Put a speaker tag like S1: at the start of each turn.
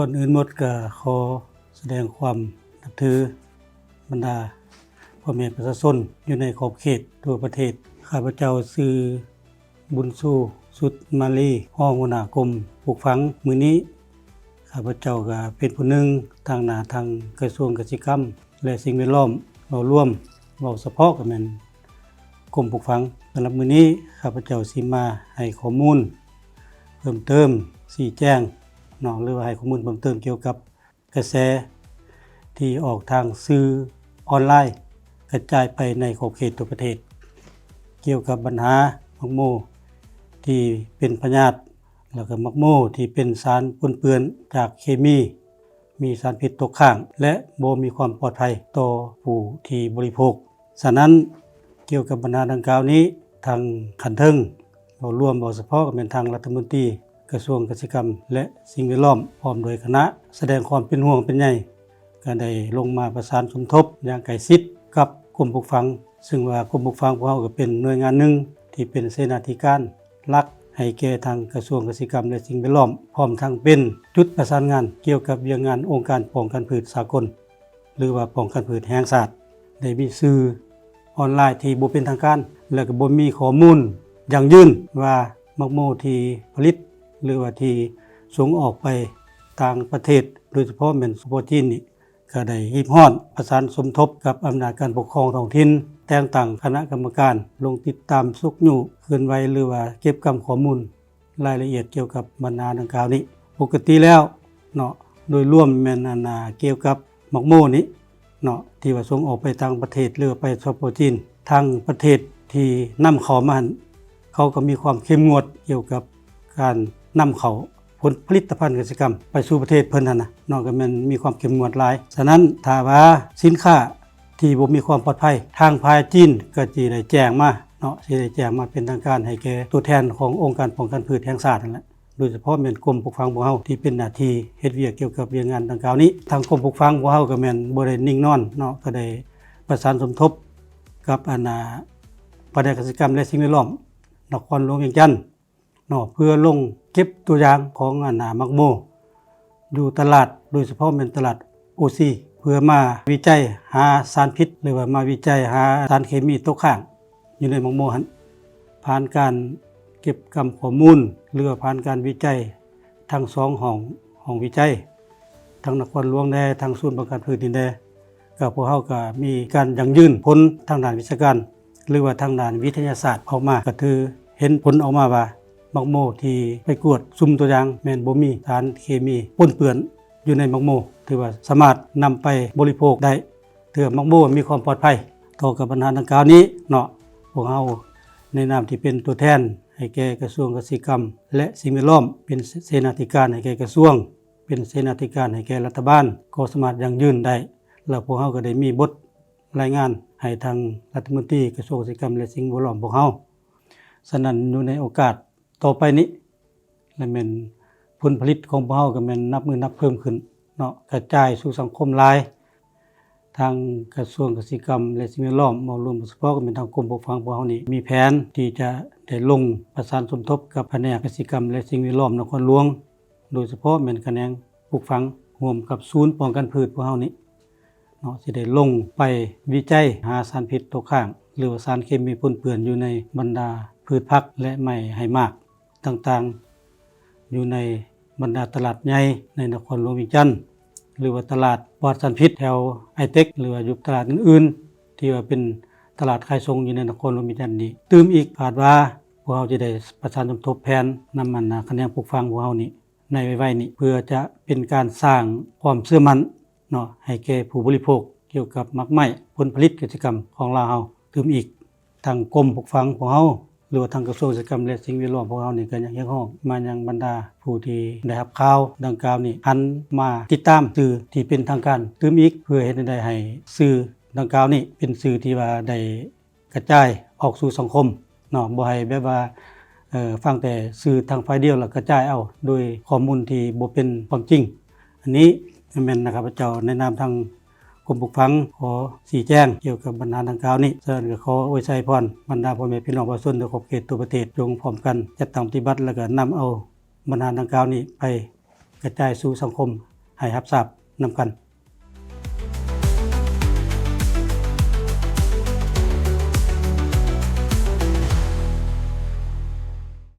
S1: ก่อนอื่นหมดก็ขอแสดงความนับถือบรรดาพ่อแม่ประชาชนอยู่ในขอบเขตทั่วประเทศข้าพเจ้าชื่อบุญสู้สุดมาลีห้องหัวหน้ากรมปลูกฝังมื้อนี้ข้าพเจ้าก็เป็นผู้หนึ่งทางหน้าทางกระทรวงเกษตรกรรมและสิ่งแวดล้อมเราร่วมเว้าเฉพาะก็แม่นกรมปลูกฝังสำหรับมื้อนี้ข้าพเจ้าสิมาให้ข้อมูลเพิ่มเติมชี้แจงหรือว่าให้ข้อมูลเพิ่มเติมเกี่ยวกับกระแสที่ออกทางสื่อออนไลน์กระจายไปในขอบเขตทั่วประเทศเกี่ยวกับปัญหามักโมที่เป็นพยาธิแล้วก็มักโมที่เป็นสารปนเปื้อนจากเคมีสารพิษตกค้างและบ่มีความปลอดภัยต่อผู้ที่บริโภคฉะนั้นเกี่ยวกับปัญหาดังกล่าวนี้ทางขันเทิงเราร่วมบ่เฉพาะกับเป็นทางรัฐมนตรีกระทรวงเกษตรกรรมและสิ่งแวดล้อมพร้อมโดยคณะแสดงความเป็นห่วงเป็นใยก็ได้ลงมาประสานสมทบอย่างใกล้ชิดกับกรมปลูกฝังซึ่งว่ากรมปลูกฝังของเราก็เป็นหน่วยงานหนึ่งที่เป็นเสนาธิการหลักให้แก่ทางกระทรวงเกษตรกรรมและสิ่งแวดล้อมพร้อมทั้งเป็นจุดประสานงานเกี่ยวกับเรื่องงานองค์การป้องกันพืชสากลหรือว่าป้องกันพืชแห่งชาติได้มีสื่อออนไลน์ที่บ่เป็นทางการและก็บ่มีข้อมูลอย่างยืนว่ามักโมที่ผลิตหรือว่าที่ส่งออกไปต่างประเทศโดยเฉพาะแม่นสุโขทัยนี่ก็ได้รีบร้อนประสานสมทบกับอำนาจการปกครองท้องถิ่นแต่งตั้งคณะกรรมการลงติดตามสุกยู่เคลื่อนไหวหรือว่าเก็บกำข้อมูลรายละเอียดเกี่ยวกับปัญหาดังกล่าวนี้ปกติแล้วโดยรวมแม่นเกี่ยวกับมักโมนี้ที่ว่าส่งออกไปต่างประเทศหรือไปสุโขทัยทางประเทศที่นำเข้ามาเขาก็มีความเข้มงวดเกี่ยวกับการนำเข้าผลผลิตภัณฑ์เกษตรกรรมไปสู่ประเทศเพิ่นนั่นก็มันมีความเข้มงวดหลายฉะนั้นถ้าว่าสินค้าที่บ่มีความปลอดภัยทางภายจีนก็สิได้แจ้งมาสิได้แจ้งมาเป็นทางการให้แก่ตัวแทนขององค์การป้องกันพืชแห่งชาตินั่นแหละโดยเฉพาะแม่นกรมปลูกฝังของเฮาที่เป็นหน้าที่เฮ็ดเวียกเกี่ยวกับเรื่องงานดังกล่าวนี้ทางกรมปลูกฝังของเฮาก็แม่นบ่ได้นิ่งนอนก็ได้ประสานสมทบกับแผนกเกษตรกรรมและสิ่งแวดล้อมนครหลวงเวียงจันทน์เพื่อลงเก็บตัวอย่างของมักโมอยู่ตลาดโดยเฉพาะเป็นตลาด OC เพื่อมาวิจัยหาสารพิษหรือว่ามาวิจัยหาสารเคมีตกค้างอยู่ในมักโมหันผ่านการเก็บกำข้อมูลหรือผ่านการวิจัยทั้ง2ห้องวิจัยทั้งนครหลวงแน่ทั้งศูนย์ป้องกันพืชดินแดก็พวกเฮาก็มีการยังยื่นผลทางด้านวิชาการหรือว่าทางด้านวิทยาศาสตร์ออกมาก็คือเห็นผลออกมาว่ามักโมที่ไปกวดซุ่มตัวอย่างแม่นบ่มีสารเคมีปนเปื้อนอยู่ในมักโมถือว่าสามารถนำไปบริโภคได้ถือมักโมมีความปลอดภัยต่อกับปัญหาดังกล่าวนี้พวกเฮาในนามที่เป็นตัวแทนให้แก่กระทรวงเกษตรกรรมและสิ่งแวดล้อมเป็นเสนาธิการให้แก่กระทรวงเป็นเสนาธิการให้แก่รัฐบาลก็สามารถยังยืนได้แล้วพวกเฮาก็ได้มีบทรายงานให้ทางรัฐมนตรีกระทรวงเกษตรกรรมและสิ่งแวดล้อมพวกเฮาฉะนั้นอยู่ในโอกาสต่อไปนี้และแม่นผลผลิตของพวกเฮาก็แม่นนับมือนับเพิ่มขึ้นกระจายสู่สังคมหลายทางกระทรวงเกษตรกรรมและสิ่งแวดล้อมมารวมเฉพาะก็เป็นทางกรมปกครองพวกเฮานี่มีแผนที่จะได้ลงประสานสมทบกับแผนกเกษตรกรรมและสิ่งแวดล้อมนครหลวงโดยเฉพาะแม่นแขนงปลูกฝังร่วมกับศูนย์ป้องกันพืชพวกเฮานี่สิได้ลงไปวิจัยหาสารพิษตกค้างหรือว่าสารเคมีปนเปื้อนอยู่ในบรรดาพืชผักและไม้ให้มากต่างๆอยู่ในบรรดาตลาดใหญ่ในนครหลวงเวียงจันทน์หรือว่าตลาดปลอดสารพิษแถวไอเทคหรือว่าอยู่ตลาดอื่นๆที่ว่าเป็นตลาดขายส่งอยู่ในนครหลวงเวียงจันทน์นี้ตื่มอีกคาดว่าพวกเราจะได้ประสานสมทบแผนนำคะแนนปลูกฝังพวกเรานี้ในไว้นี้เพื่อจะเป็นการสร้างความเชื่อมั่นให้แก่ผู้บริโภคเกี่ยวกับมักไม้ผลผลิตกิจกรรมของเราเฮาตื่มอีกทางกรมปลูกฝังของเฮาหรือว่าทางกระทรวงเกษตรกรรมและสิ่งแวดล้อมของเรานี่ก็ยังฮ้องมายังบรรดาผู้ที่ได้รับข่าวดังกล่าวนี้หันมาติดตามสื่อที่เป็นทางการตื่มอีกเพื่อเฮ็ดให้สื่อดังกล่าวนี้เป็นสื่อที่ว่าได้กระจายออกสู่สังคมบ่ให้แบบว่าฟังแต่สื่อทางฝ่ายเดียวแล้วกระจายเอาโดยข้อมูลที่บ่เป็นความจริงอันนี้แม่นนะครับพระเจ้าในนามทางกรมปลูกฝังขอชี้แจงเกี่ยวกับปัญหาดังกล่าวนี้ฉะนั้นก็ขออวยชัยพรบรรดาพ่อแม่พี่น้องประชาชนในขอบเขตทั่วประเทศจงพร้อมกันจัดตั้งปฏิบัติแล้วก็นำเอาปัญหาดังกล่าวนี้ไปกระจายสู่สังคม ให้รับทราบนํกัน